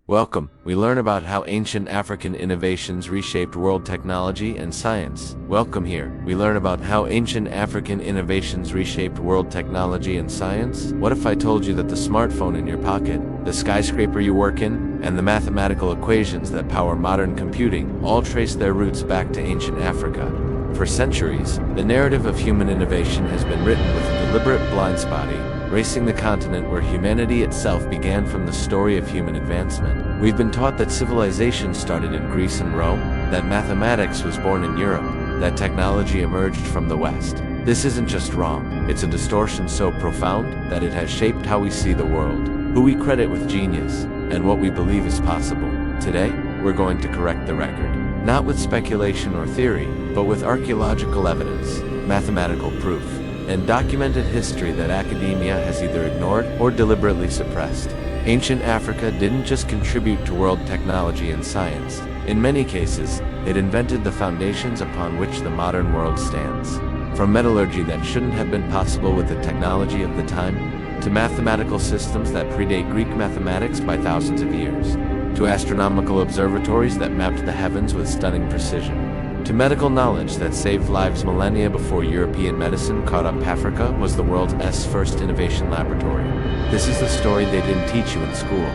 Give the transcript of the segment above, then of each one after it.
Welcome. We learn about how ancient African innovations reshaped world technology and science. Welcome here. We learn about how ancient African innovations reshaped world technology and science. What if I told you that the smartphone in your pocket, the skyscraper you work in, and the mathematical equations that power modern computing all trace their roots back to ancient Africa? For centuries, the narrative of human innovation has been written with a deliberate blind spotting, racing the continent where humanity itself began from the story of human advancement. We've been taught that civilization started in Greece and Rome, that mathematics was born in Europe, that technology emerged from the West. This isn't just wrong, it's a distortion so profound that it has shaped how we see the world, who we credit with genius, and what we believe is possible. Today, we're going to correct the record, not with speculation or theory, but with archaeological evidence, mathematical proof, and documented history that academia has either ignored or deliberately suppressed. Ancient Africa didn't just contribute to world technology and science. In many cases, it invented the foundations upon which the modern world stands. From metallurgy that shouldn't have been possible with the technology of the time, to mathematical systems that predate Greek mathematics by thousands of years, to astronomical observatories that mapped the heavens with stunning precision, to medical knowledge that saved lives millennia before European medicine caught up. Africa was the world's first innovation laboratory. This is the story they didn't teach you in school.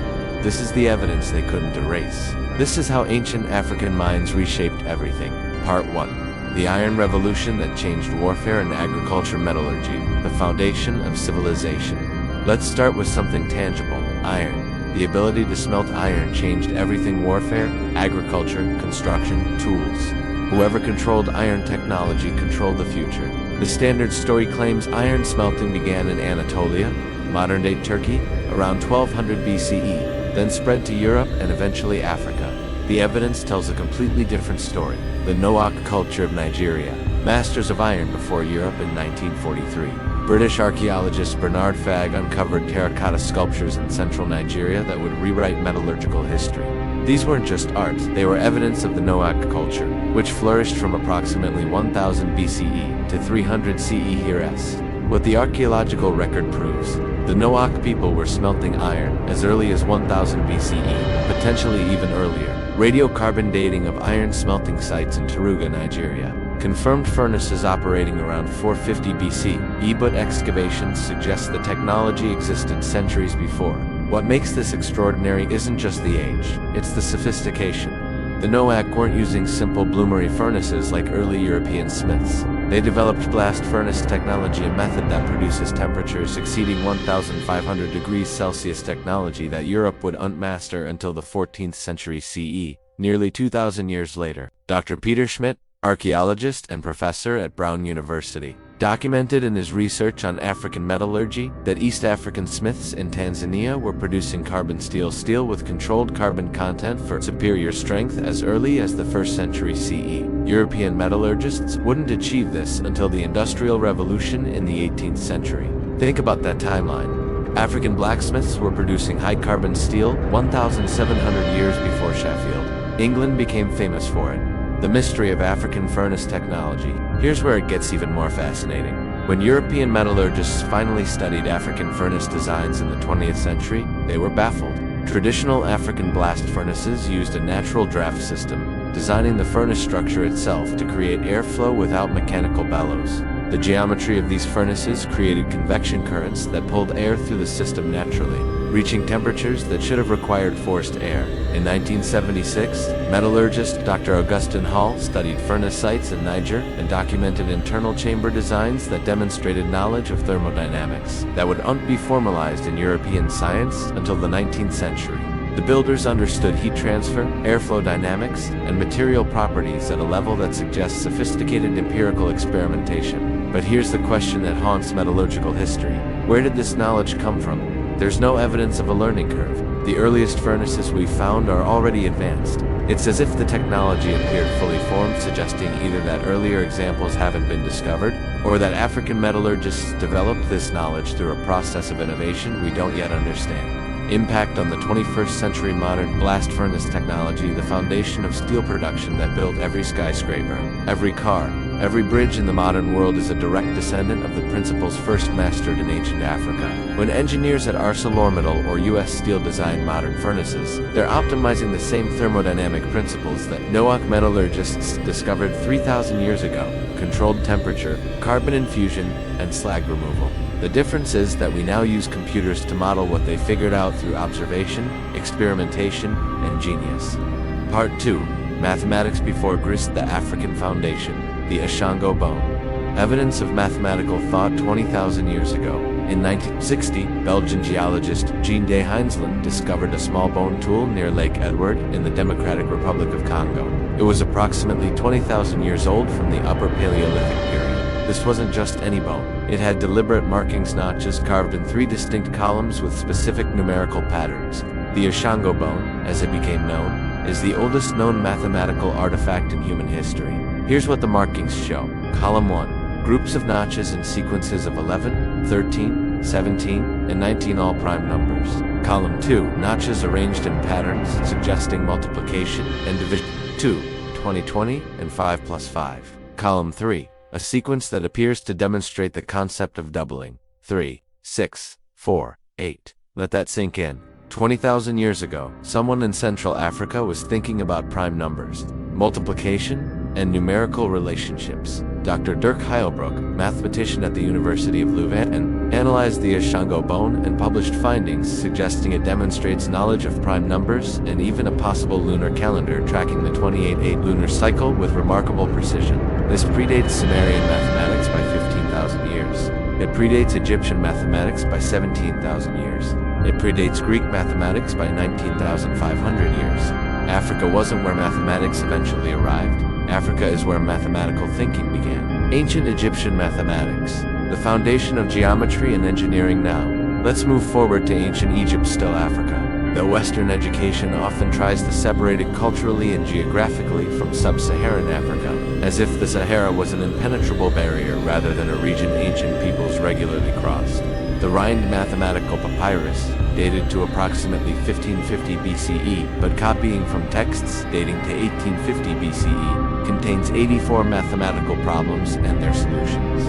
This is the evidence they couldn't erase. This is how ancient African minds reshaped everything. Part 1. The Iron Revolution that changed warfare and agriculture. Metallurgy, the foundation of civilization. Let's start with something tangible. Iron. The ability to smelt iron changed everything: warfare, agriculture, construction, tools. Whoever controlled iron technology controlled the future. The standard story claims iron smelting began in Anatolia, modern-day Turkey, around 1200 BCE, then spread to Europe and eventually Africa. The evidence tells a completely different story. The Noak culture of Nigeria, masters of iron before Europe in 1943. British archaeologist Bernard Fagg uncovered terracotta sculptures in central Nigeria that would rewrite metallurgical history. These weren't just art, they were evidence of the Noak culture, which flourished from approximately 1000 BCE to 300 CE. Here's what the archaeological record proves. The Noak people were smelting iron as early as 1000 BCE, potentially even earlier. Radiocarbon dating of iron smelting sites in Taruga, Nigeria confirmed furnaces operating around 450 BCE, but excavations suggest the technology existed centuries before. What makes this extraordinary isn't just the age, it's the sophistication. The Noak weren't using simple bloomery furnaces like early European smiths. They developed blast furnace technology, a method that produces temperatures exceeding 1500 degrees Celsius, technology that Europe would unmaster until the 14th century CE, nearly 2,000 years later. Dr. Peter Schmidt, archaeologist and professor at Brown University, documented in his research on African metallurgy that East African smiths in Tanzania were producing carbon steel with controlled carbon content for superior strength as early as the 1st century CE. European metallurgists wouldn't achieve this until the Industrial Revolution in the 18th century. Think about that timeline. African blacksmiths were producing high-carbon steel 1,700 years before Sheffield. England became famous for it. The mystery of African furnace technology. Here's where it gets even more fascinating. When European metallurgists finally studied African furnace designs in the 20th century, they were baffled. Traditional African blast furnaces used a natural draft system, designing the furnace structure itself to create airflow without mechanical bellows. The geometry of these furnaces created convection currents that pulled air through the system naturally, reaching temperatures that should have required forced air. In 1976, metallurgist Dr. Augustin Hall studied furnace sites in Niger and documented internal chamber designs that demonstrated knowledge of thermodynamics that wouldn't be formalized in European science until the 19th century. The builders understood heat transfer, airflow dynamics, and material properties at a level that suggests sophisticated empirical experimentation. But here's the question that haunts metallurgical history. Where did this knowledge come from? There's no evidence of a learning curve. The earliest furnaces we've found are already advanced. It's as if the technology appeared fully formed, suggesting either that earlier examples haven't been discovered, or that African metallurgists developed this knowledge through a process of innovation we don't yet understand. Impact on the 21st century. Modern blast furnace technology, the foundation of steel production that built every skyscraper, every car, Every bridge in the modern world is a direct descendant of the principles first mastered in ancient Africa. When engineers at ArcelorMittal or US Steel design modern furnaces, they're optimizing the same thermodynamic principles that Noack metallurgists discovered 3,000 years ago: controlled temperature, carbon infusion, and slag removal. The difference is that we now use computers to model what they figured out through observation, experimentation, and genius. Part 2. Mathematics before Greece: the African Foundation. The Ishango Bone. Evidence of mathematical thought 20,000 years ago. In 1960, Belgian geologist Jean de Heinzelin discovered a small bone tool near Lake Edward in the Democratic Republic of Congo. It was approximately 20,000 years old from the Upper Paleolithic period. This wasn't just any bone. It had deliberate markings, notches carved in 3 distinct columns with specific numerical patterns. The Ishango Bone, as it became known, is the oldest known mathematical artifact in human history. Here's what the markings show. Column 1. Groups of notches in sequences of 11, 13, 17, and 19, all prime numbers. Column 2. Notches arranged in patterns suggesting multiplication and division. 2. 20, 20, and 5 plus 5. Column 3. A sequence that appears to demonstrate the concept of doubling. 3, 6, 4, 8. Let that sink in. 20,000 years ago, someone in Central Africa was thinking about prime numbers, multiplication, and numerical relationships. Dr. Dirk Heilbroek, mathematician at the University of Leuven, analyzed the Ishango Bone and published findings suggesting it demonstrates knowledge of prime numbers and even a possible lunar calendar tracking the 28-8 lunar cycle with remarkable precision. This predates Sumerian mathematics by 15,000 years. It predates Egyptian mathematics by 17,000 years. It predates Greek mathematics by 19,500 years. Africa wasn't where mathematics eventually arrived. Africa is where mathematical thinking began. Ancient Egyptian mathematics, the foundation of geometry and engineering now. Let's move forward to ancient Egypt, still Africa. Though Western education often tries to separate it culturally and geographically from sub-Saharan Africa, as if the Sahara was an impenetrable barrier rather than a region ancient peoples regularly crossed. The Rhind mathematical papyrus, dated to approximately 1550 BCE, but copying from texts dating to 1850 BCE, contains 84 mathematical problems and their solutions.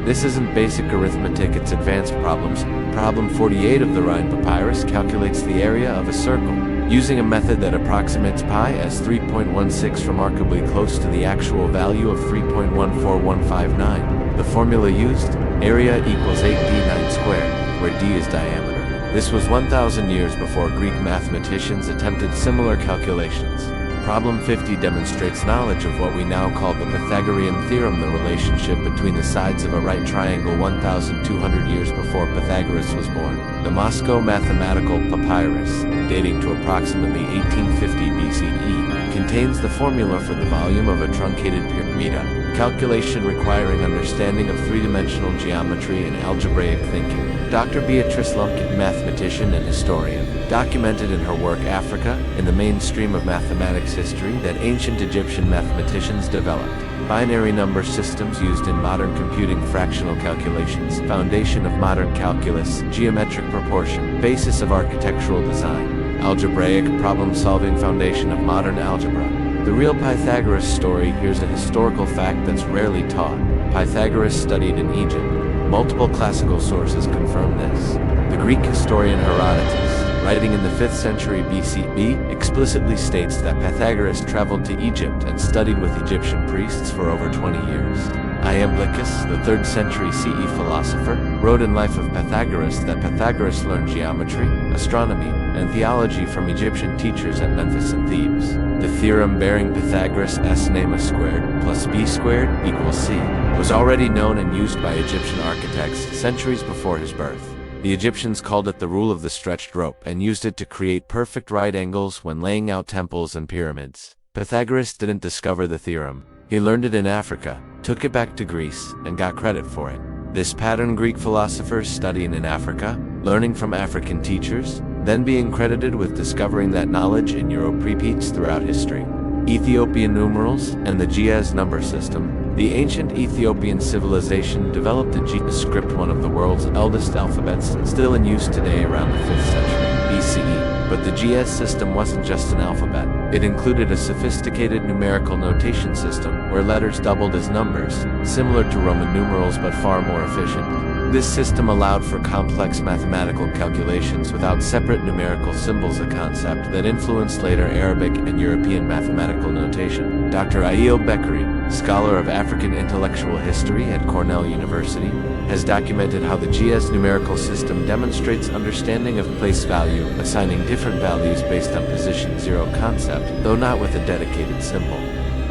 This isn't basic arithmetic, it's advanced problems. Problem 48 of the Rhind papyrus calculates the area of a circle, using a method that approximates pi as 3.16, remarkably close to the actual value of 3.14159. The formula used? Area equals 8d9 squared, where d is diameter. This was 1,000 years before Greek mathematicians attempted similar calculations. Problem 50 demonstrates knowledge of what we now call the Pythagorean theorem, the relationship between the sides of a right triangle 1,200 years before Pythagoras was born. The Moscow mathematical papyrus, dating to approximately 1850 BCE, contains the formula for the volume of a truncated pyramida, calculation requiring understanding of three-dimensional geometry and algebraic thinking. Dr. Beatrice Lumpkin, mathematician and historian, documented in her work Africa, in the mainstream of mathematics history that ancient Egyptian mathematicians developed. Binary number systems used in modern computing, fractional calculations, foundation of modern calculus, geometric proportion, basis of architectural design, algebraic problem-solving, foundation of modern algebra. The real Pythagoras story. Here's a historical fact that's rarely taught. Pythagoras studied in Egypt. Multiple classical sources confirm this. The Greek historian Herodotus, writing in the 5th century BCE, explicitly states that Pythagoras traveled to Egypt and studied with Egyptian priests for over 20 years. Iamblichus, the 3rd century CE philosopher, wrote in Life of Pythagoras that Pythagoras learned geometry, astronomy, and theology from Egyptian teachers at Memphis and Thebes. The theorem bearing Pythagoras' name a squared plus b squared equals c was already known and used by Egyptian architects centuries before his birth. The Egyptians called it the rule of the stretched rope and used it to create perfect right angles when laying out temples and pyramids. Pythagoras didn't discover the theorem. He learned it in Africa, took it back to Greece, and got credit for it. This pattern Greek philosophers studying in Africa, learning from African teachers, then being credited with discovering that knowledge in Euro-repeats throughout history. Ethiopian numerals and the Ge'ez number system. The ancient Ethiopian civilization developed the Ge'ez script, one of the world's eldest alphabets, still in use today around the 5th century BCE. But the GS system wasn't just an alphabet. It included a sophisticated numerical notation system where letters doubled as numbers, similar to Roman numerals but far more efficient. This system allowed for complex mathematical calculations without separate numerical symbols, a concept that influenced later Arabic and European mathematical notation. Dr. Ayoub Bekri, scholar of African intellectual history at Cornell University, has documented how the GS numerical system demonstrates understanding of place value, assigning different values based on position zero concept, though not with a dedicated symbol.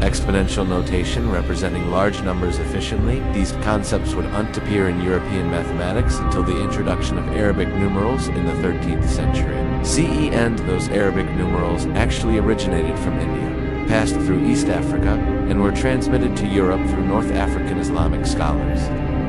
Exponential notation representing large numbers efficiently, these concepts would not appear in European mathematics until the introduction of Arabic numerals in the 13th century CE, and those Arabic numerals actually originated from India, passed through East Africa, and were transmitted to Europe through North African Islamic scholars.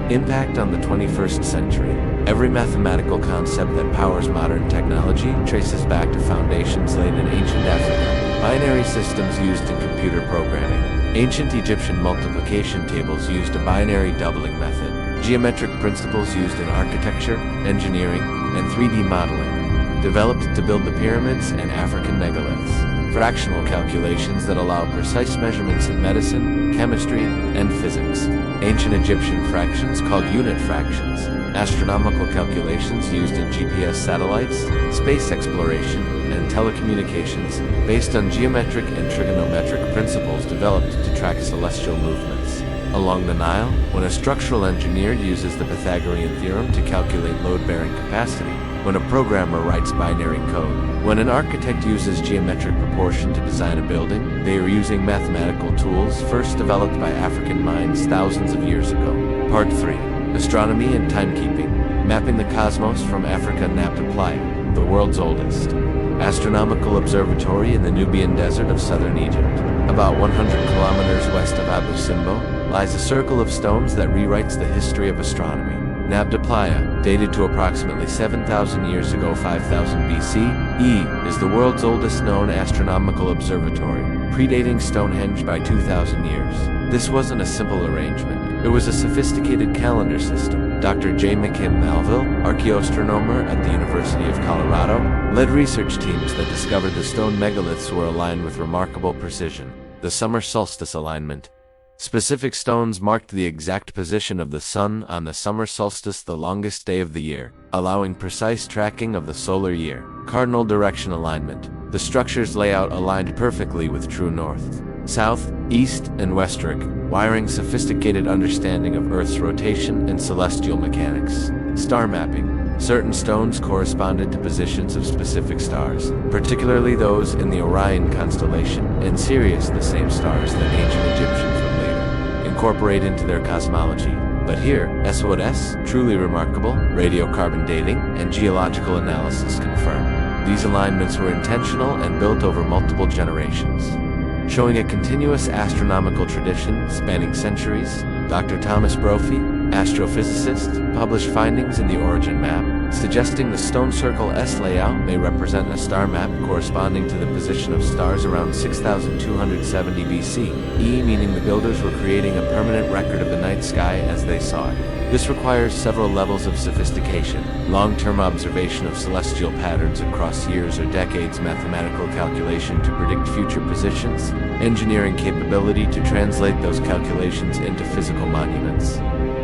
Impact on the 21st century. Every mathematical concept that powers modern technology traces back to foundations laid in ancient Africa. Binary systems used in computer programming. Ancient Egyptian multiplication tables used a binary doubling method. Geometric principles used in architecture, engineering, and 3D modeling. Developed to build the pyramids and African megaliths. Fractional calculations that allow precise measurements in medicine, chemistry, and physics. Ancient Egyptian fractions called unit fractions. Astronomical calculations used in GPS satellites, space exploration, and telecommunications, based on geometric and trigonometric principles developed to track celestial movements. Along the Nile, when a structural engineer uses the Pythagorean theorem to calculate load-bearing capacity, when a programmer writes binary code, when an architect uses geometric proportion to design a building, they are using mathematical tools first developed by African minds thousands of years ago. Part 3. Astronomy and Timekeeping. Mapping the cosmos from Africa. Nabta Playa, the world's oldest astronomical observatory in the Nubian desert of southern Egypt. About 100 kilometers west of Abu Simbel lies a circle of stones that rewrites the history of astronomy. Nabta Playa, dated to approximately 7,000 years ago 5000 BCE, is the world's oldest known astronomical observatory, predating Stonehenge by 2,000 years. This wasn't a simple arrangement. It was a sophisticated calendar system. Dr. J. McKim Malville, archaeoastronomer at the University of Colorado, led research teams that discovered the stone megaliths were aligned with remarkable precision. The summer solstice alignment. Specific stones marked the exact position of the sun on the summer solstice, the longest day of the year, allowing precise tracking of the solar year. Cardinal direction alignment. The structure's layout aligned perfectly with true north, south, east, and westward, wiring sophisticated understanding of Earth's rotation and celestial mechanics. Star mapping. Certain stones corresponded to positions of specific stars, particularly those in the Orion constellation and Sirius, the same stars that ancient Egyptians would later incorporate into their cosmology. But here, S.O.S., truly remarkable, radiocarbon dating and geological analysis confirm. These alignments were intentional and built over multiple generations, showing a continuous astronomical tradition spanning centuries. Dr. Thomas Brophy, astrophysicist, published findings in the Origin Map, suggesting the stone circle S layout may represent a star map corresponding to the position of stars around 6,270 BCE, meaning the builders were creating a permanent record of the night sky as they saw it. This requires several levels of sophistication: long-term observation of celestial patterns across years or decades, mathematical calculation to predict future positions, engineering capability to translate those calculations into physical monuments,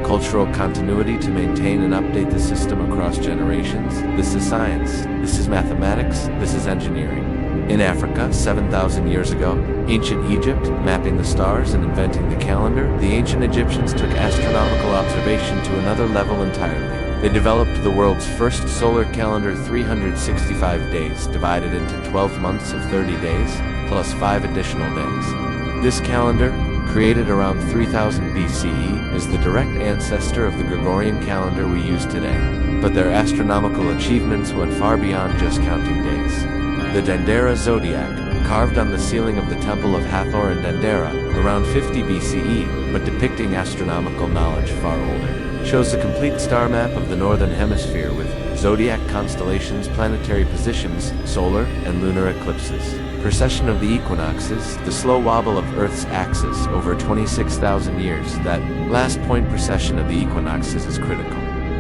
cultural continuity to maintain and update the system across generations. This is science, this is mathematics, this is engineering. In Africa, 7,000 years ago, ancient Egypt, mapping the stars and inventing the calendar, the ancient Egyptians took astronomical observation to another level entirely. They developed the world's first solar calendar, 365 days, divided into 12 months of 30 days, plus 5 additional days. This calendar, created around 3000 BCE, is the direct ancestor of the Gregorian calendar we use today. But their astronomical achievements went far beyond just counting days. The Dendera zodiac, carved on the ceiling of the Temple of Hathor in Dendera, around 50 BCE, but depicting astronomical knowledge far older, shows a complete star map of the northern hemisphere with zodiac constellations, planetary positions, solar and lunar eclipses, precession of the equinoxes, the slow wobble of Earth's axis over 26,000 years. That last point, precession of the equinoxes, is critical.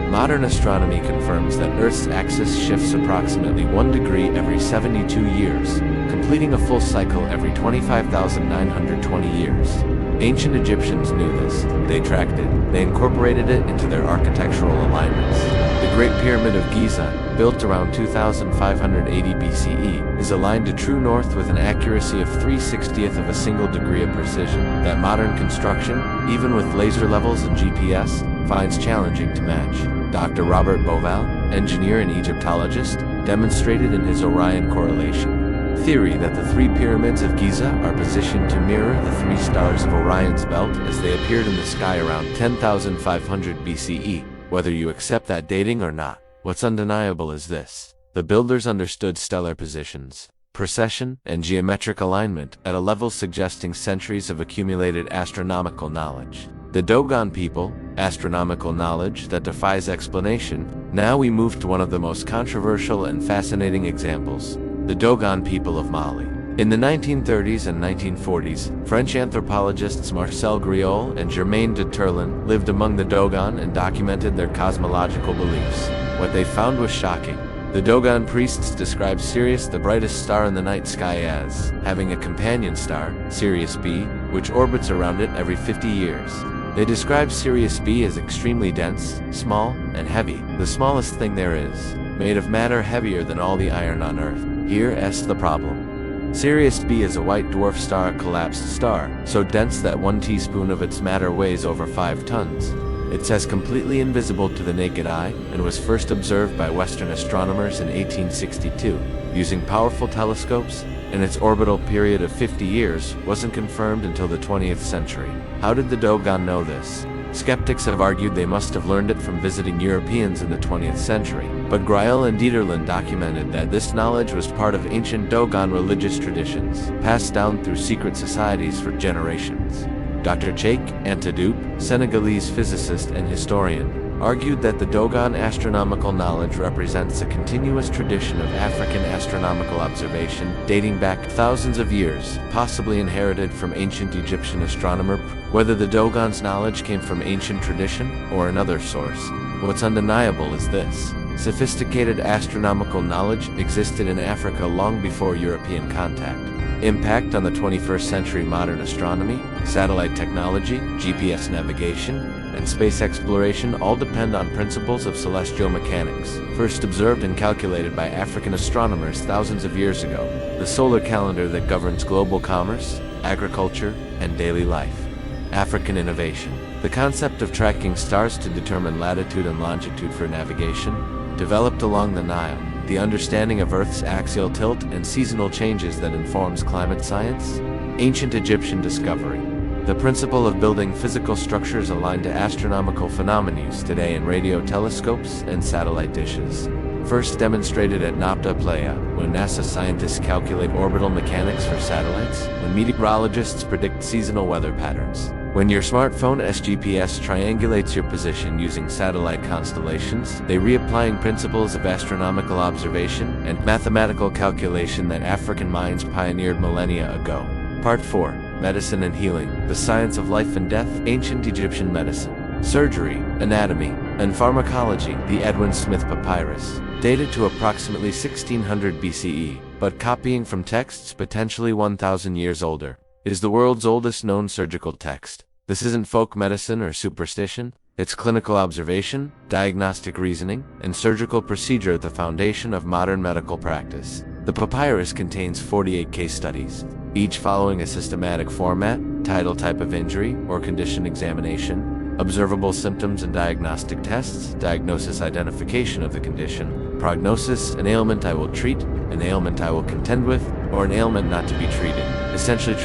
Modern astronomy confirms that Earth's axis shifts approximately 1 degree every 72 years, completing a full cycle every 25,920 years. Ancient Egyptians knew this. They tracked it. They incorporated it into their architectural alignments. The Great Pyramid of Giza, built around 2580 BCE, is aligned to true north with an accuracy of 3/60th of a single degree of precision that modern construction, even with laser levels and GPS, finds challenging to match. Dr. Robert Bauval, engineer and Egyptologist, demonstrated in his Orion correlation theory that the three pyramids of Giza are positioned to mirror the three stars of Orion's belt as they appeared in the sky around 10,500 BCE. Whether you accept that dating or not, what's undeniable is this: the builders understood stellar positions, precession, and geometric alignment at a level suggesting centuries of accumulated astronomical knowledge. The Dogon people, astronomical knowledge that defies explanation. Now we move to one of the most controversial and fascinating examples: the Dogon people of Mali. In the 1930s and 1940s, French anthropologists Marcel Griol and Germain de Turlin lived among the Dogon and documented their cosmological beliefs. What they found was shocking. The Dogon priests described Sirius, the brightest star in the night sky, as having a companion star, Sirius B, which orbits around it every 50 years. They described Sirius B as extremely dense, small, and heavy, the smallest thing there is, made of matter heavier than all the iron on Earth. Here's the problem. Sirius B is a white dwarf star, a collapsed star, so dense that 1 teaspoon of its matter weighs over 5 tons. It's as completely invisible to the naked eye and was first observed by Western astronomers in 1862, using powerful telescopes, and its orbital period of 50 years wasn't confirmed until the 20th century. How did the Dogon know this? Skeptics have argued they must have learned it from visiting Europeans in the 20th century, but Griol and Dieterlen documented that this knowledge was part of ancient Dogon religious traditions, passed down through secret societies for generations. Dr. Cheikh Anta Diop, Senegalese physicist and historian, argued that the Dogon astronomical knowledge represents a continuous tradition of African astronomical observation dating back thousands of years, possibly inherited from ancient Egyptian astronomer. Whether the Dogon's knowledge came from ancient tradition or another source, what's undeniable is this: sophisticated astronomical knowledge existed in Africa long before European contact. Impact on the 21st century modern astronomy, satellite technology, GPS navigation, and space exploration all depend on principles of celestial mechanics, first observed and calculated by African astronomers thousands of years ago. The solar calendar that governs global commerce, agriculture, and daily life. African innovation. The concept of tracking stars to determine latitude and longitude for navigation, developed along the Nile. The understanding of Earth's axial tilt and seasonal changes that informs climate science. Ancient Egyptian discovery. The principle of building physical structures aligned to astronomical phenomena used today in radio telescopes and satellite dishes. First demonstrated at Nabta Playa, when NASA scientists calculate orbital mechanics for satellites, when meteorologists predict seasonal weather patterns. When your smartphone GPS triangulates your position using satellite constellations, they reapplying principles of astronomical observation and mathematical calculation that African minds pioneered millennia ago. Part 4. Medicine and Healing. The Science of Life and Death. Ancient Egyptian Medicine. Surgery, Anatomy, and Pharmacology. The Edwin Smith Papyrus. Dated to approximately 1600 BCE, but copying from texts potentially 1,000 years older. It is the world's oldest known surgical text. This isn't folk medicine or superstition. It's clinical observation, diagnostic reasoning, and surgical procedure at the foundation of modern medical practice. The papyrus contains 48 case studies, each following a systematic format: title, type of injury or condition examination, observable symptoms and diagnostic tests, diagnosis, identification of the condition, prognosis, an ailment I will treat, an ailment I will contend with, or an ailment not to be treated, essentially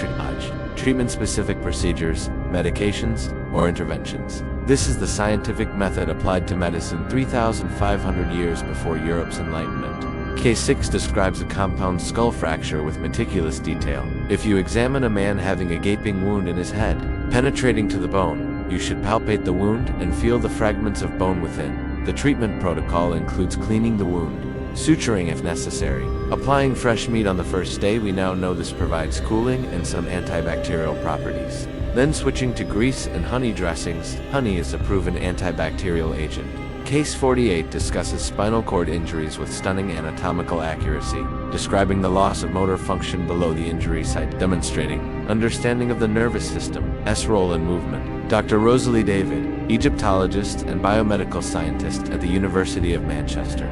treatment-specific procedures, medications, or interventions. This is the scientific method applied to medicine 3,500 years before Europe's Enlightenment. Case 6 describes a compound skull fracture with meticulous detail. If you examine a man having a gaping wound in his head, penetrating to the bone, you should palpate the wound and feel the fragments of bone within. The treatment protocol includes cleaning the wound, suturing if necessary, applying fresh meat on the first day. We now know this provides cooling and some antibacterial properties. Then switching to grease and honey dressings. Honey is a proven antibacterial agent. Case 48 discusses spinal cord injuries with stunning anatomical accuracy, describing the loss of motor function below the injury site, demonstrating understanding of the nervous system's role in movement. Dr. Rosalie David, Egyptologist and biomedical scientist at the University of Manchester,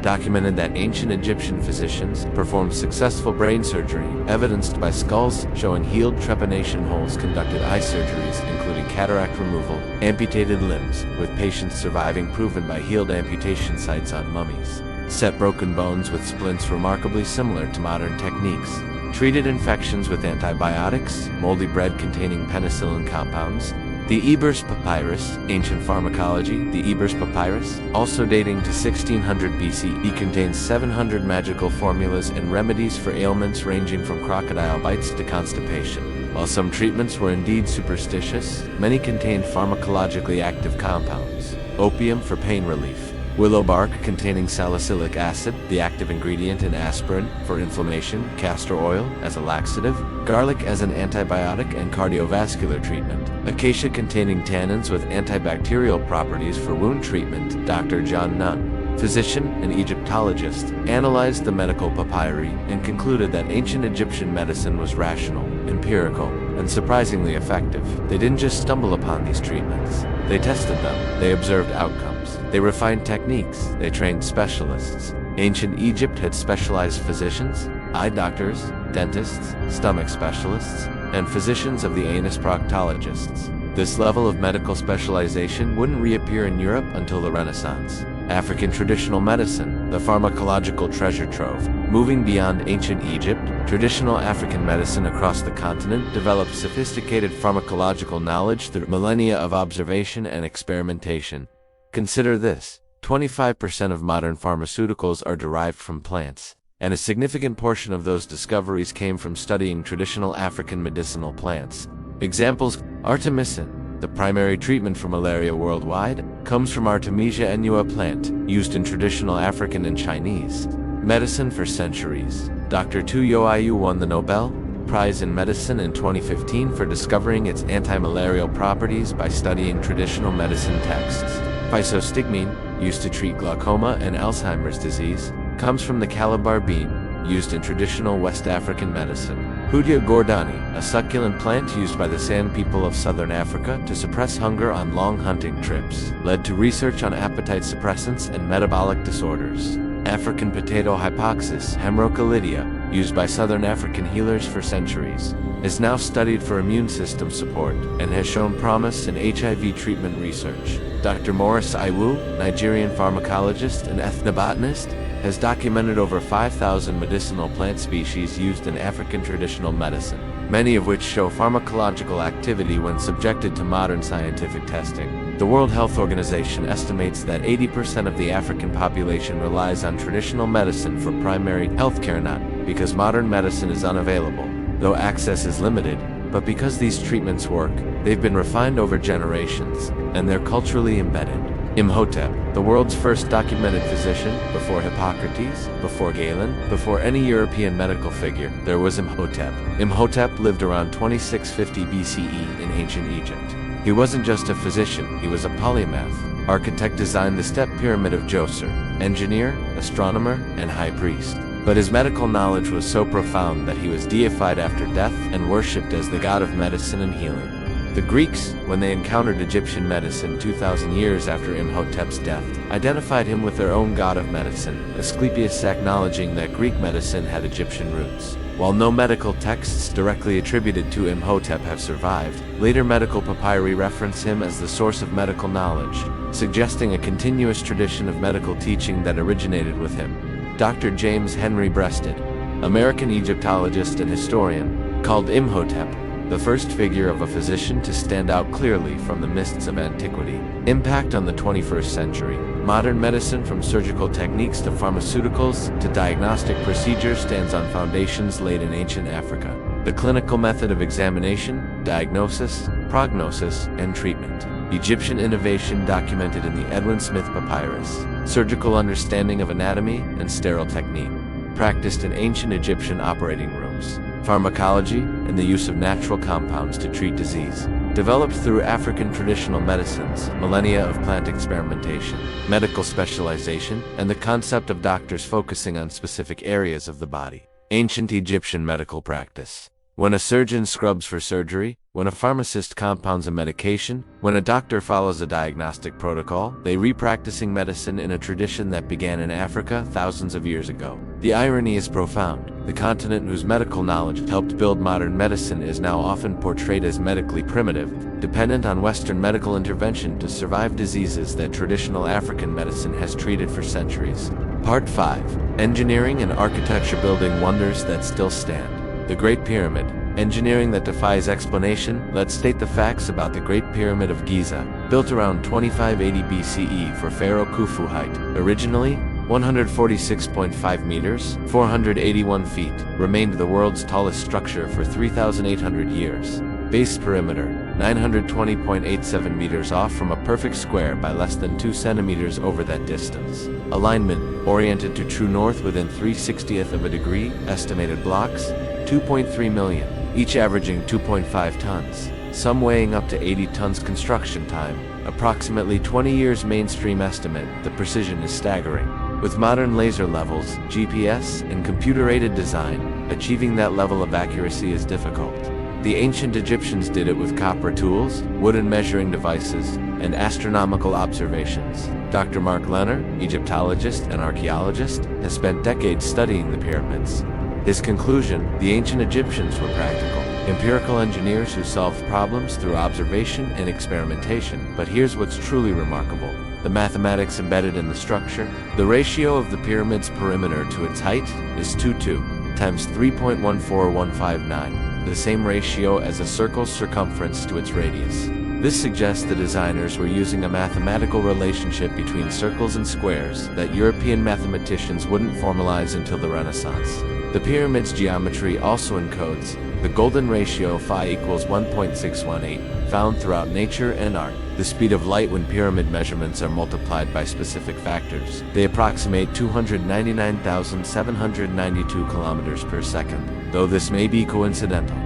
documented that ancient Egyptian physicians performed successful brain surgery, evidenced by skulls showing healed trepanation holes, conducted eye surgeries, including cataract removal, amputated limbs, with patients surviving proven by healed amputation sites on mummies, set broken bones with splints remarkably similar to modern techniques, treated infections with antibiotics, moldy bread containing penicillin compounds. The Ebers Papyrus, ancient pharmacology. The Ebers Papyrus, also dating to 1600 BCE, contains 700 magical formulas and remedies for ailments ranging from crocodile bites to constipation. While some treatments were indeed superstitious, many contained pharmacologically active compounds. Opium for pain relief. Willow bark containing salicylic acid, the active ingredient in aspirin, for inflammation. Castor oil as a laxative. Garlic as an antibiotic and cardiovascular treatment. Acacia containing tannins with antibacterial properties for wound treatment. Dr. John Nunn, physician and Egyptologist, analyzed the medical papyri and concluded that ancient Egyptian medicine was rational, empirical, and surprisingly effective. They didn't just stumble upon these treatments. They tested them. They observed outcomes. They refined techniques. They trained specialists. Ancient Egypt had specialized physicians, eye doctors, dentists, stomach specialists, and physicians of the anus proctologists. This level of medical specialization wouldn't reappear in Europe until the Renaissance. African traditional medicine, the pharmacological treasure trove. Moving beyond ancient Egypt, traditional African medicine across the continent developed sophisticated pharmacological knowledge through millennia of observation and experimentation. Consider this: 25% of modern pharmaceuticals are derived from plants, and a significant portion of those discoveries came from studying traditional African medicinal plants. Examples: Artemisinin, the primary treatment for malaria worldwide, comes from Artemisia annua plant, used in traditional African and Chinese medicine for centuries. Dr. Tu Yoiyu won the Nobel Prize in Medicine in 2015 for discovering its anti-malarial properties by studying traditional medicine texts. Physostigmine, used to treat glaucoma and Alzheimer's disease, comes from the calabar bean, used in traditional West African medicine. Hoodia gordani, a succulent plant used by the San people of southern Africa to suppress hunger on long hunting trips, led to research on appetite suppressants and metabolic disorders. African potato hypoxis, Hemrocalidea, used by southern African healers for centuries, is now studied for immune system support and has shown promise in HIV treatment research. Dr. Morris Iwu, Nigerian pharmacologist and ethnobotanist, has documented over 5,000 medicinal plant species used in African traditional medicine, many of which show pharmacological activity when subjected to modern scientific testing. The World Health Organization estimates that 80% of the African population relies on traditional medicine for primary healthcare, not because modern medicine is unavailable, though access is limited, but because these treatments work. They've been refined over generations, and they're culturally embedded. Imhotep, the world's first documented physician, before Hippocrates, before Galen, before any European medical figure, there was Imhotep. Imhotep lived around 2650 BCE in ancient Egypt. He wasn't just a physician, he was a polymath. Architect, designed the step pyramid of Djoser, engineer, astronomer, and high priest. But his medical knowledge was so profound that he was deified after death and worshipped as the god of medicine and healing. The Greeks, when they encountered Egyptian medicine 2,000 years after Imhotep's death, identified him with their own god of medicine, Asclepius, acknowledging that Greek medicine had Egyptian roots. While no medical texts directly attributed to Imhotep have survived, later medical papyri reference him as the source of medical knowledge, suggesting a continuous tradition of medical teaching that originated with him. Dr. James Henry Breasted, American Egyptologist and historian, called Imhotep the first figure of a physician to stand out clearly from the mists of antiquity. Impact on the 21st century. Modern medicine, from surgical techniques to pharmaceuticals to diagnostic procedures, stands on foundations laid in ancient Africa. The clinical method of examination, diagnosis, prognosis, and treatment. Egyptian innovation documented in the Edwin Smith Papyrus. Surgical understanding of anatomy and sterile technique, practiced in ancient Egyptian operating rooms. Pharmacology and the use of natural compounds to treat disease. Developed through African traditional medicines, millennia of plant experimentation, medical specialization, and the concept of doctors focusing on specific areas of the body. Ancient Egyptian medical practice. When a surgeon scrubs for surgery, when a pharmacist compounds a medication, when a doctor follows a diagnostic protocol, they re-practicing medicine in a tradition that began in Africa thousands of years ago. The irony is profound. The continent whose medical knowledge helped build modern medicine is now often portrayed as medically primitive, dependent on Western medical intervention to survive diseases that traditional African medicine has treated for centuries. Part 5. Engineering and architecture building wonders that still stand. The Great Pyramid. Engineering that defies explanation. Let's state the facts about the Great Pyramid of Giza, built around 2580 BCE for Pharaoh Khufu. Height. Originally 146.5 meters, 481 feet, remained the world's tallest structure for 3,800 years. Base perimeter, 920.87 meters, off from a perfect square by less than 2 centimeters over that distance. Alignment, oriented to true north within 3/60th of a degree. Estimated blocks, 2.3 million, each averaging 2.5 tons, some weighing up to 80 tons. Construction time, approximately 20 years. Mainstream estimate, the precision is staggering. With modern laser levels, GPS, and computer-aided design, achieving that level of accuracy is difficult. The ancient Egyptians did it with copper tools, wooden measuring devices, and astronomical observations. Dr. Mark Lenner, Egyptologist and archaeologist, has spent decades studying the pyramids. His conclusion: the ancient Egyptians were practical, empirical engineers who solved problems through observation and experimentation. But here's what's truly remarkable: the mathematics embedded in the structure. The ratio of the pyramid's perimeter to its height is 2:2 times 3.14159, the same ratio as a circle's circumference to its radius. This suggests the designers were using a mathematical relationship between circles and squares that European mathematicians wouldn't formalize until the Renaissance. The pyramid's geometry also encodes the golden ratio phi equals 1.618, found throughout nature and art. The speed of light when pyramid measurements are multiplied by specific factors. They approximate 299,792 kilometers per second, though this may be coincidental.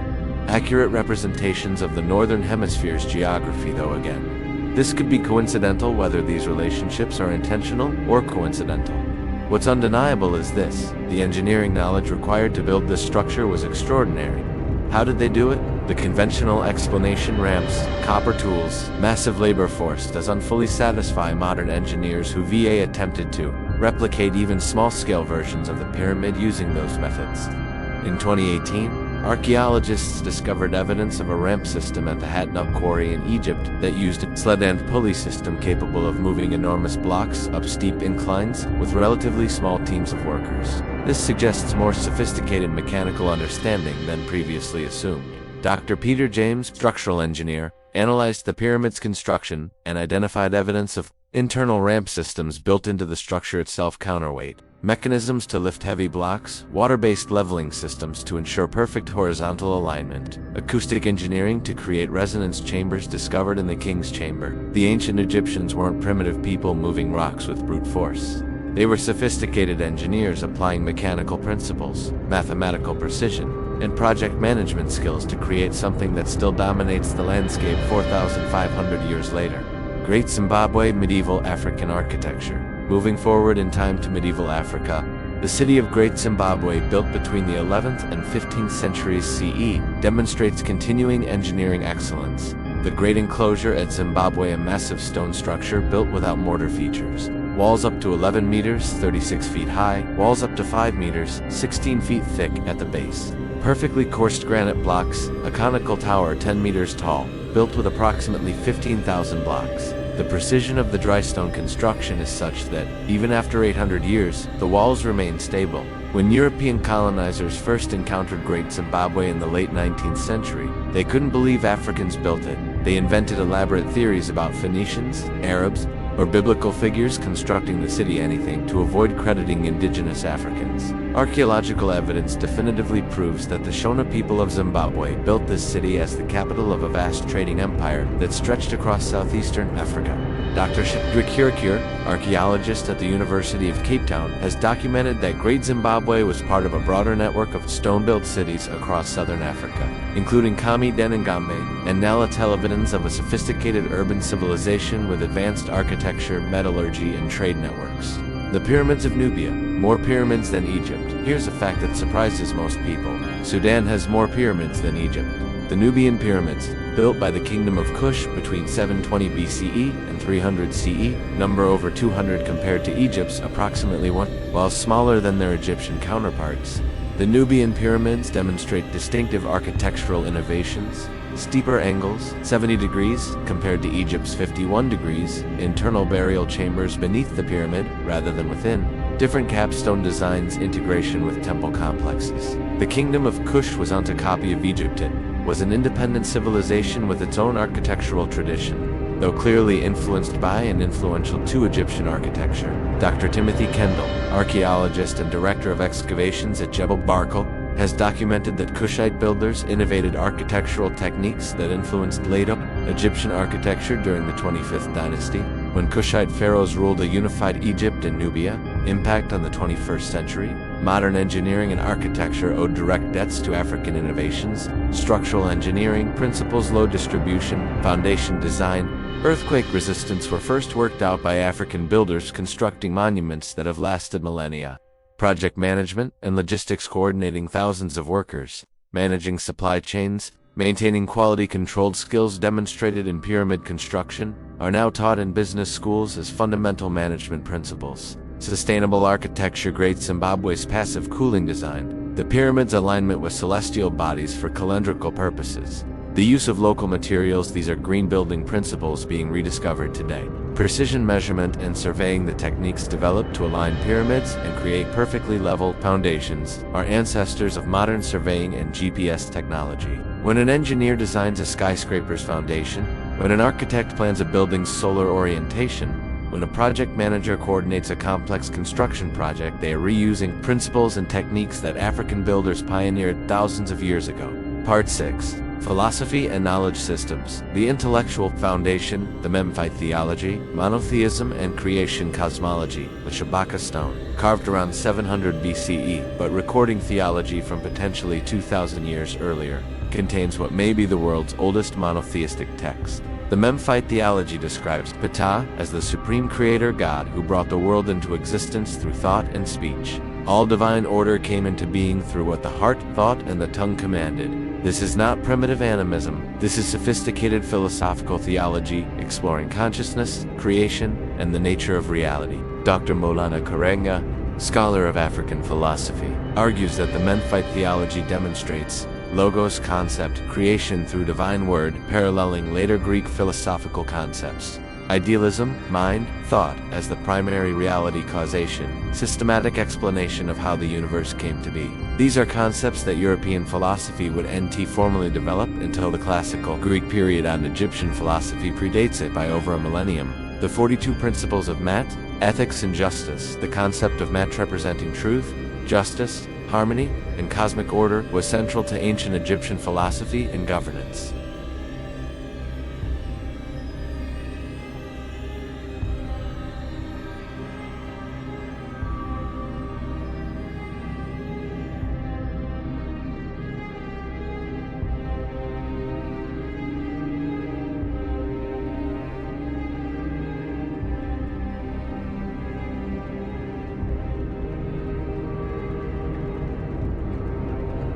Accurate representations of the northern hemisphere's geography, though again. This could be coincidental whether these relationships are intentional or coincidental. What's undeniable is this: the engineering knowledge required to build this structure was extraordinary. How did they do it? The conventional explanation, ramps, copper tools, massive labor force, doesn't fully satisfy modern engineers who have attempted to replicate even small-scale versions of the pyramid using those methods. In 2018, archaeologists discovered evidence of a ramp system at the Hatnub quarry in Egypt that used a sled and pulley system capable of moving enormous blocks up steep inclines with relatively small teams of workers. This suggests more sophisticated mechanical understanding than previously assumed. Dr. Peter James, structural engineer, analyzed the pyramid's construction and identified evidence of internal ramp systems built into the structure itself: counterweight mechanisms to lift heavy blocks, water-based leveling systems to ensure perfect horizontal alignment, acoustic engineering to create resonance chambers discovered in the king's chamber. The ancient Egyptians weren't primitive people moving rocks with brute force. They were sophisticated engineers applying mechanical principles, mathematical precision, and project management skills to create something that still dominates the landscape 4,500 years later. Great Zimbabwe medieval African architecture. Moving forward in time to medieval Africa, the city of Great Zimbabwe, built between the 11th and 15th centuries CE, demonstrates continuing engineering excellence. The Great Enclosure at Zimbabwe, a massive stone structure built without mortar features. Walls up to 11 meters, 36 feet high, walls up to 5 meters, 16 feet thick at the base. Perfectly coursed granite blocks, a conical tower 10 meters tall, built with approximately 15,000 blocks. The precision of the dry stone construction is such that, even after 800 years, the walls remain stable. When European colonizers first encountered Great Zimbabwe in the late 19th century, they couldn't believe Africans built it. They invented elaborate theories about Phoenicians, Arabs, or biblical figures constructing the city, anything to avoid crediting indigenous Africans. Archaeological evidence definitively proves that the Shona people of Zimbabwe built this city as the capital of a vast trading empire that stretched across southeastern Africa. Dr. Shidrik, archaeologist at the University of Cape Town, has documented that Great Zimbabwe was part of a broader network of stone-built cities across southern Africa, including Kami Denengambe and Nala, evidence of a sophisticated urban civilization with advanced architecture, metallurgy, and trade networks. The Pyramids of Nubia, more pyramids than Egypt. Here's a fact that surprises most people. Sudan has more pyramids than Egypt. The Nubian pyramids, built by the Kingdom of Kush between 720 BCE and 300 CE, number over 200 compared to Egypt's approximately 1. While smaller than their Egyptian counterparts, the Nubian pyramids demonstrate distinctive architectural innovations, steeper angles, 70 degrees compared to Egypt's 51 degrees, internal burial chambers beneath the pyramid rather than within, different capstone designs, integration with temple complexes. The Kingdom of Kush was a copy of Egypt. It was an independent civilization with its own architectural tradition, though clearly influenced by and influential to Egyptian architecture. Dr. Timothy Kendall, archaeologist and director of excavations at Jebel Barkal, has documented that Kushite builders innovated architectural techniques that influenced later Egyptian architecture during the 25th dynasty, when Kushite pharaohs ruled a unified Egypt and Nubia. Impact on the 21st century. Modern engineering and architecture owed direct debts to African innovations, structural engineering principles, load distribution, foundation design, earthquake resistance were first worked out by African builders constructing monuments that have lasted millennia. Project management and logistics, coordinating thousands of workers, managing supply chains, maintaining quality-controlled skills demonstrated in pyramid construction, are now taught in business schools as fundamental management principles. Sustainable architecture. Great Zimbabwe's passive cooling design, the pyramid's alignment with celestial bodies for calendrical purposes, the use of local materials. These are green building principles being rediscovered today. Precision measurement and surveying, the techniques developed to align pyramids and create perfectly level foundations, are ancestors of modern surveying and GPS technology. When an engineer designs a skyscraper's foundation, when an architect plans a building's solar orientation, when a project manager coordinates a complex construction project, they are reusing principles and techniques that African builders pioneered thousands of years ago. Part 6. Philosophy and knowledge systems. The intellectual foundation, the Memphite theology, monotheism and creation cosmology, the Shabaka stone, carved around 700 BCE, but recording theology from potentially 2,000 years earlier, contains what may be the world's oldest monotheistic text. The Memphite theology describes Ptah as the supreme creator God who brought the world into existence through thought and speech. All divine order came into being through what the heart thought and the tongue commanded. This is not primitive animism. This is sophisticated philosophical theology exploring consciousness, creation, and the nature of reality. Dr. Maulana Karenga, scholar of African philosophy, argues that the Memphite theology demonstrates logos concept, creation through divine word, paralleling later Greek philosophical concepts. Idealism, mind, thought, as the primary reality, causation, systematic explanation of how the universe came to be. These are concepts that European philosophy would formally develop until the classical Greek period, and Egyptian philosophy predates it by over a millennium. The 42 principles of Mat, ethics and justice, the concept of Mat representing truth, justice, harmony, and cosmic order, was central to ancient Egyptian philosophy and governance.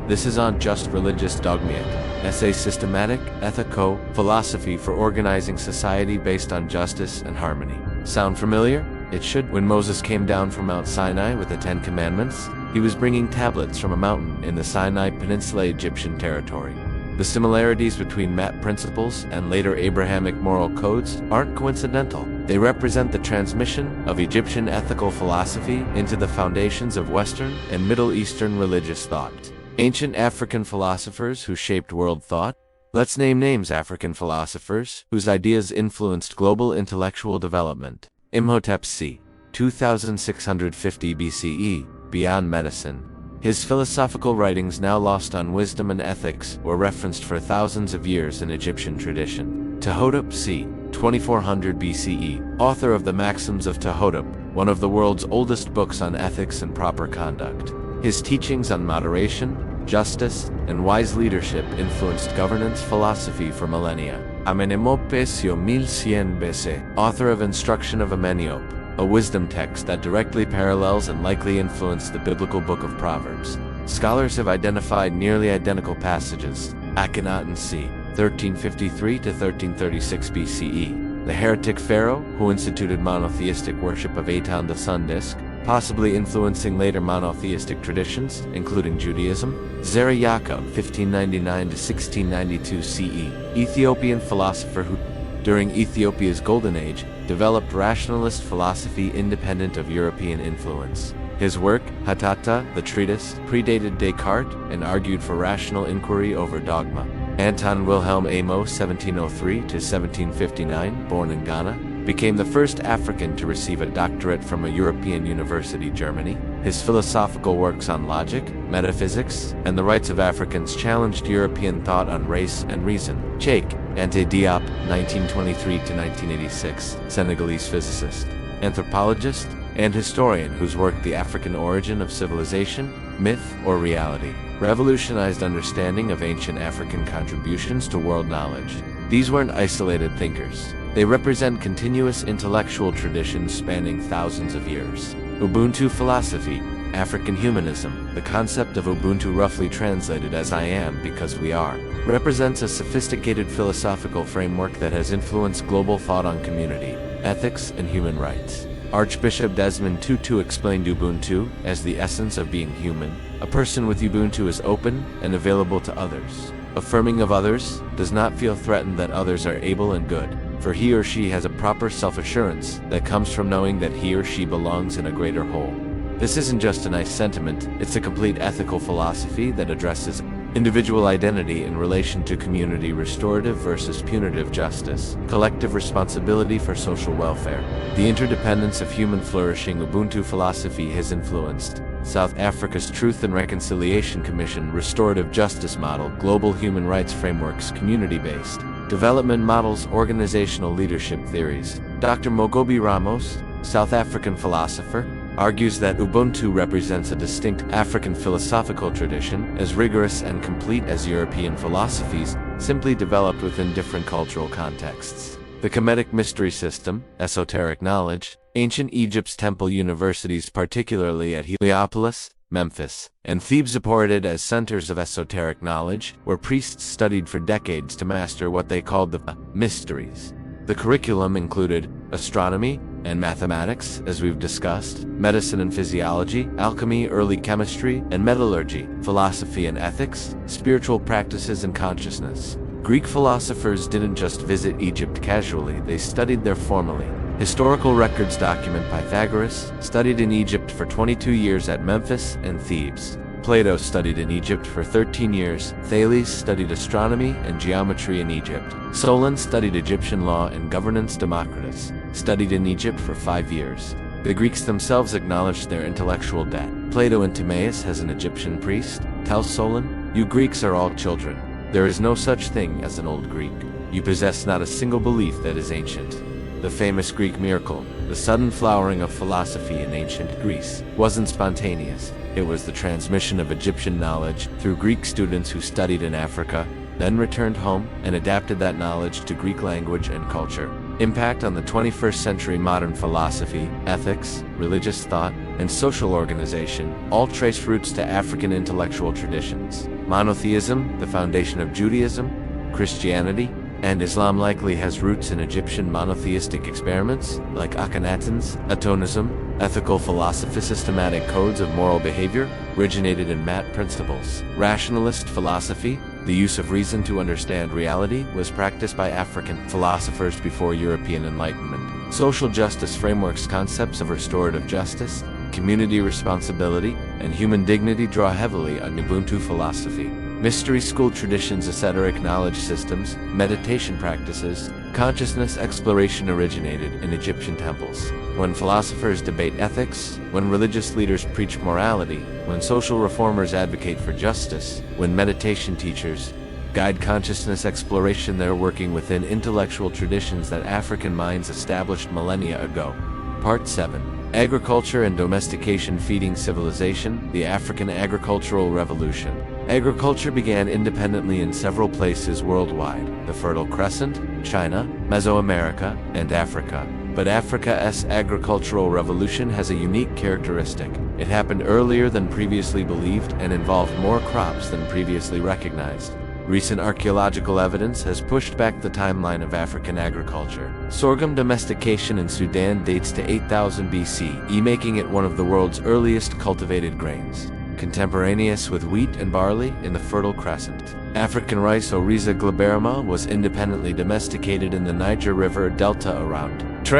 This is on just religious dogmaic, essay systematic, ethico, philosophy for organizing society based on justice and harmony. Sound familiar? It should. When Moses came down from Mount Sinai with the 10 Commandments, he was bringing tablets from a mountain in the Sinai Peninsula, Egyptian territory. The similarities between Mat principles and later Abrahamic moral codes aren't coincidental. They represent the transmission of Egyptian ethical philosophy into the foundations of Western and Middle Eastern religious thought. Ancient African philosophers who shaped world thought. Let's name names. African philosophers whose ideas influenced global intellectual development. Imhotep c. 2650 BCE, Beyond Medicine. His philosophical writings, now lost on wisdom and ethics, were referenced for thousands of years in Egyptian tradition. Ptahhotep c. 2400 BCE, author of the Maxims of Tehotep, one of the world's oldest books on ethics and proper conduct. His teachings on moderation, justice, and wise leadership influenced governance philosophy for millennia. Amenemopes 1100 BC, author of Instruction of Ameneop, a wisdom text that directly parallels and likely influenced the biblical book of Proverbs. Scholars have identified nearly identical passages. Akhenaten c. 1353 to 1336 BCE. The heretic pharaoh, who instituted monotheistic worship of Aton the sun disk, possibly influencing later monotheistic traditions, including Judaism. Zerah Yaakov, 1599 to 1692 CE. Ethiopian philosopher who, during Ethiopia's Golden Age, developed rationalist philosophy independent of European influence. His work, Hatata, the treatise, predated Descartes and argued for rational inquiry over dogma. Anton Wilhelm Amos, 1703 to 1759, born in Ghana, became the first African to receive a doctorate from a European university, Germany. His philosophical works on logic, metaphysics, and the rights of Africans challenged European thought on race and reason. Cheikh Anta Diop, 1923 to 1986, Senegalese physicist, anthropologist, and historian whose work The African Origin of Civilization, Myth or Reality revolutionized understanding of ancient African contributions to world knowledge. These weren't isolated thinkers. They represent continuous intellectual traditions spanning thousands of years. Ubuntu philosophy, African humanism, the concept of Ubuntu roughly translated as I am because we are, represents a sophisticated philosophical framework that has influenced global thought on community, ethics, and human rights. Archbishop Desmond Tutu explained Ubuntu as the essence of being human. A person with Ubuntu is open and available to others. Affirming of others, does not feel threatened that others are able and good, for he or she has a proper self-assurance that comes from knowing that he or she belongs in a greater whole. This isn't just a nice sentiment, it's a complete ethical philosophy that addresses individual identity in relation to community restorative versus punitive justice, collective responsibility for social welfare. The interdependence of human flourishing Ubuntu philosophy has influenced South Africa's Truth and Reconciliation Commission restorative justice model, global human rights frameworks, community-based development models, organizational leadership theories. Dr. Mogobe Ramos, South African philosopher, argues that Ubuntu represents a distinct African philosophical tradition, as rigorous and complete as European philosophies, simply developed within different cultural contexts. The Kemetic mystery system, esoteric knowledge, ancient Egypt's temple universities, particularly at Heliopolis, Memphis, and Thebes, reported as centers of esoteric knowledge, where priests studied for decades to master what they called the mysteries. The curriculum included astronomy and mathematics, as we've discussed, medicine and physiology, alchemy, early chemistry, and metallurgy, philosophy and ethics, spiritual practices and consciousness. Greek philosophers didn't just visit Egypt casually, they studied there formally. Historical records document Pythagoras studied in Egypt for 22 years at Memphis and Thebes. Plato studied in Egypt for 13 years, Thales studied astronomy and geometry in Egypt. Solon studied Egyptian law and governance. Democritus studied in Egypt for 5 years. The Greeks themselves acknowledged their intellectual debt. Plato in Timaeus as an Egyptian priest tells Solon, "You Greeks are all children. There is no such thing as an old Greek. You possess not a single belief that is ancient." The famous Greek miracle, the sudden flowering of philosophy in ancient Greece, wasn't spontaneous. It was the transmission of Egyptian knowledge through Greek students who studied in Africa, then returned home and adapted that knowledge to Greek language and culture. Impact on the 21st century modern philosophy, ethics, religious thought, and social organization all trace roots to African intellectual traditions. Monotheism, the foundation of Judaism, Christianity, and Islam, likely has roots in Egyptian monotheistic experiments like Akhenaten's Atonism. Ethical philosophy, systematic codes of moral behavior, originated in math principles. Rationalist philosophy, the use of reason to understand reality, was practiced by African philosophers before European Enlightenment. Social justice frameworks, concepts of restorative justice, community responsibility, and human dignity draw heavily on Ubuntu philosophy. Mystery school traditions, esoteric knowledge systems, meditation practices, consciousness exploration originated in Egyptian temples. When philosophers debate ethics, when religious leaders preach morality, when social reformers advocate for justice, when meditation teachers guide consciousness exploration. They're working within intellectual traditions that African minds established millennia ago. Part 7. Agriculture and domestication feeding civilization, the African agricultural revolution. Agriculture began independently in several places worldwide: the Fertile Crescent, China, Mesoamerica, and Africa. But Africa's agricultural revolution has a unique characteristic. It happened earlier than previously believed and involved more crops than previously recognized. Recent archaeological evidence has pushed back the timeline of African agriculture. Sorghum domestication in Sudan dates to 8000 BCE, making it one of the world's earliest cultivated grains, contemporaneous with wheat and barley in the Fertile Crescent. African rice, Oryza glaberrima, was independently domesticated in the Niger River Delta around 3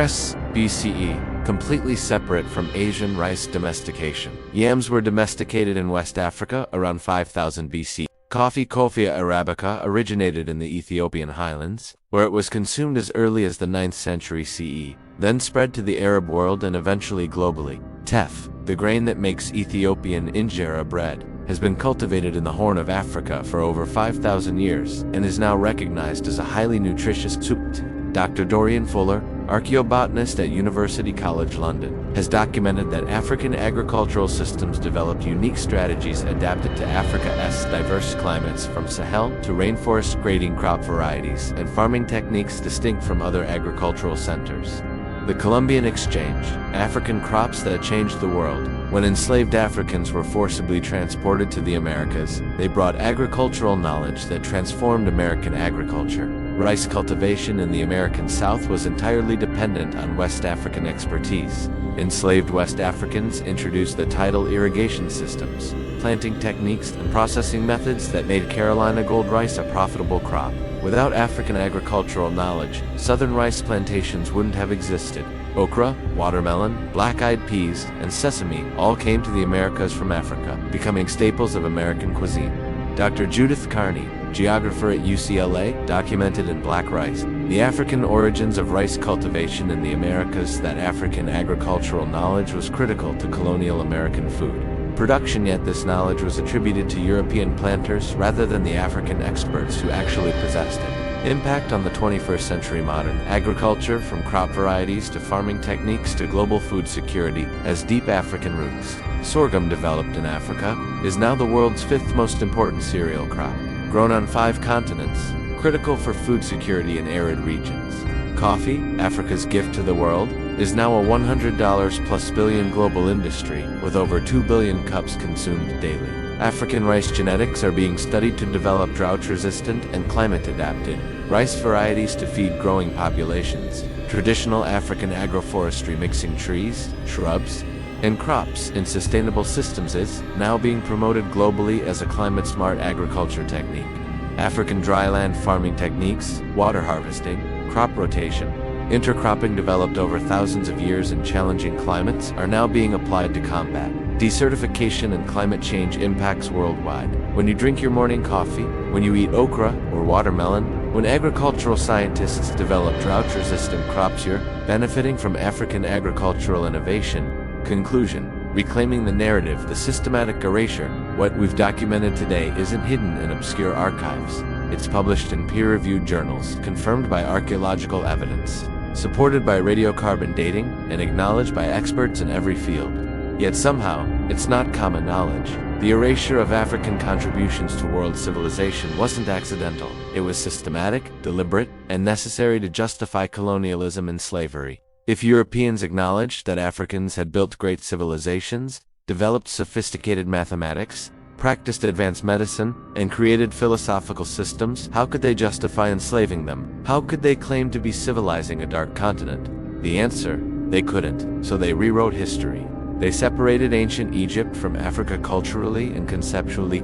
BCE, completely separate from Asian rice domestication. Yams were domesticated in West Africa around 5000 BC. Coffee, Coffea arabica, originated in the Ethiopian highlands, where it was consumed as early as the 9th century CE, then spread to the Arab world and eventually globally. Teff, the grain that makes Ethiopian injera bread, has been cultivated in the Horn of Africa for over 5,000 years and is now recognized as a highly nutritious soup. Dr. Dorian Fuller, archaeobotanist at University College London, has documented that African agricultural systems developed unique strategies adapted to Africa's diverse climates, from Sahel to rainforest, grading crop varieties and farming techniques distinct from other agricultural centers. The Columbian Exchange, African crops that changed the world. When enslaved Africans were forcibly transported to the Americas, they brought agricultural knowledge that transformed American agriculture. Rice cultivation in the American South was entirely dependent on West African expertise. Enslaved West Africans introduced the tidal irrigation systems, planting techniques, and processing methods that made Carolina gold rice a profitable crop. Without African agricultural knowledge, southern rice plantations wouldn't have existed. Okra, watermelon, black-eyed peas, and sesame all came to the Americas from Africa, becoming staples of American cuisine. Dr. Judith Carney, geographer at UCLA, documented in Black Rice the African origins of rice cultivation in the Americas. That African agricultural knowledge was critical to colonial American food production, yet this knowledge was attributed to European planters rather than the African experts who actually possessed it. Impact on the 21st century. Modern agriculture, from crop varieties to farming techniques to global food security, has deep African roots. Sorghum, developed in Africa, is now the world's 5th most important cereal crop, grown on 5 continents, critical for food security in arid regions. Coffee, Africa's gift to the world, is now a $100+ billion global industry, with over 2 billion cups consumed daily. African rice genetics are being studied to develop drought-resistant and climate-adapted rice varieties to feed growing populations. Traditional African agroforestry, mixing trees, shrubs, and crops in sustainable systems, is now being promoted globally as a climate-smart agriculture technique. African dryland farming techniques, water harvesting, crop rotation, intercropping, developed over thousands of years in challenging climates, are now being applied to combat desertification and climate change impacts worldwide. When you drink your morning coffee, when you eat okra or watermelon, when agricultural scientists develop drought-resistant crops, you're benefiting from African agricultural innovation. Conclusion: reclaiming the narrative, the systematic erasure. What we've documented today isn't hidden in obscure archives. It's published in peer-reviewed journals, confirmed by archaeological evidence, supported by radiocarbon dating, and acknowledged by experts in every field. Yet somehow, it's not common knowledge. The erasure of African contributions to world civilization wasn't accidental. It was systematic, deliberate, and necessary to justify colonialism and slavery. If Europeans acknowledged that Africans had built great civilizations, developed sophisticated mathematics, practiced advanced medicine, and created philosophical systems, how could they justify enslaving them? How could they claim to be civilizing a dark continent? The answer: they couldn't. So they rewrote history. They separated ancient Egypt from Africa culturally and conceptually.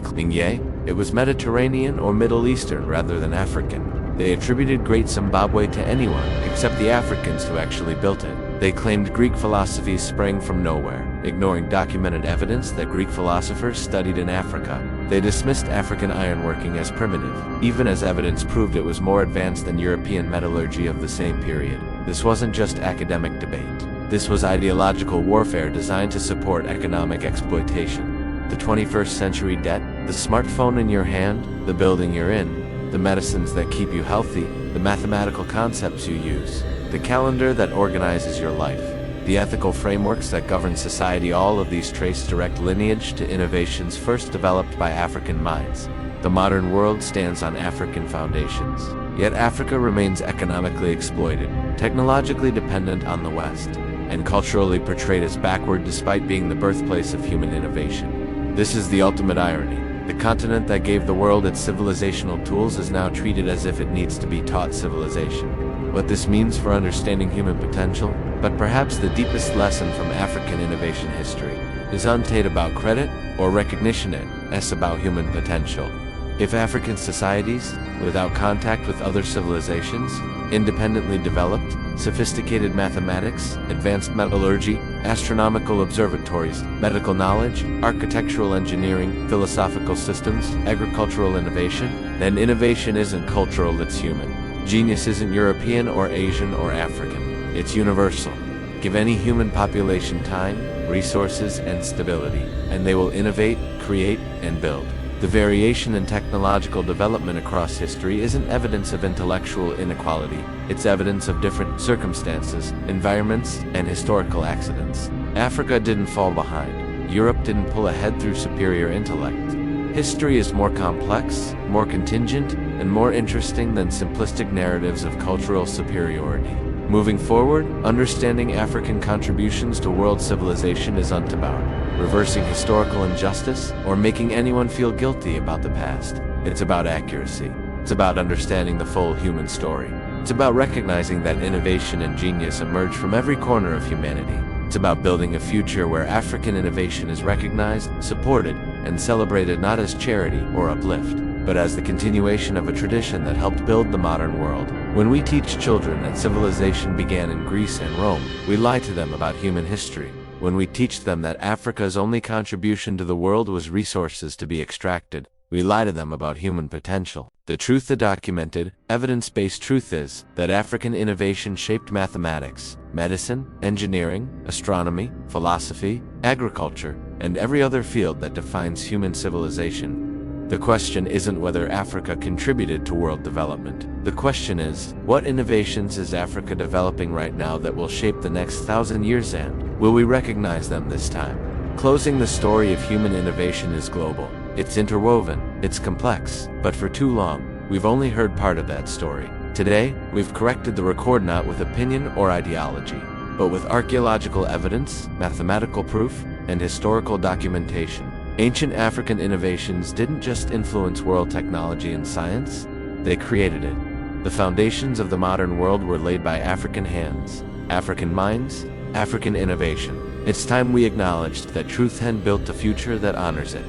It was Mediterranean or Middle Eastern rather than African. They attributed Great Zimbabwe to anyone except the Africans who actually built it. They claimed Greek philosophy sprang from nowhere, ignoring documented evidence that Greek philosophers studied in Africa. They dismissed African ironworking as primitive, even as evidence proved it was more advanced than European metallurgy of the same period. This wasn't just academic debate. This was ideological warfare designed to support economic exploitation. The 21st century debt, the smartphone in your hand, the building you're in, the medicines that keep you healthy, the mathematical concepts you use, the calendar that organizes your life, the ethical frameworks that govern society. All of these trace direct lineage to innovations first developed by African minds. The modern world stands on African foundations. Yet Africa remains economically exploited, technologically dependent on the West, and culturally portrayed as backward despite being the birthplace of human innovation. This is the ultimate irony. The continent that gave the world its civilizational tools is now treated as if it needs to be taught civilization. What this means for understanding human potential, but perhaps the deepest lesson from African innovation history, isn't about credit or recognition, it's about human potential. If African societies, without contact with other civilizations, independently developed sophisticated mathematics, advanced metallurgy, astronomical observatories, medical knowledge, architectural engineering, philosophical systems, agricultural innovation, then innovation isn't cultural, it's human. Genius isn't European or Asian or African, it's universal. Give any human population time, resources, and stability, and they will innovate, create, and build. The variation in technological development across history isn't evidence of intellectual inequality, it's evidence of different circumstances, environments, and historical accidents. Africa didn't fall behind. Europe didn't pull ahead through superior intellect. History is more complex, more contingent, and more interesting than simplistic narratives of cultural superiority. Moving forward, understanding African contributions to world civilization isn't about reversing historical injustice or making anyone feel guilty about the past. It's about accuracy. It's about understanding the full human story. It's about recognizing that innovation and genius emerge from every corner of humanity. It's about building a future where African innovation is recognized, supported, and celebrated not as charity or uplift, but as the continuation of a tradition that helped build the modern world. When we teach children that civilization began in Greece and Rome, we lie to them about human history. When we teach them that Africa's only contribution to the world was resources to be extracted, we lie to them about human potential. The truth, the documented, evidence-based truth is that African innovation shaped mathematics, medicine, engineering, astronomy, philosophy, agriculture, and every other field that defines human civilization. The question isn't whether Africa contributed to world development. The question is, what innovations is Africa developing right now that will shape the next 1,000 years, and will we recognize them this time? Closing the story of human innovation is global. It's interwoven, it's complex, but for too long, we've only heard part of that story. Today, we've corrected the record not with opinion or ideology, but with archaeological evidence, mathematical proof, and historical documentation. Ancient African innovations didn't just influence world technology and science, they created it. The foundations of the modern world were laid by African hands, African minds, African innovation. It's time we acknowledged that truth had built a future that honors it.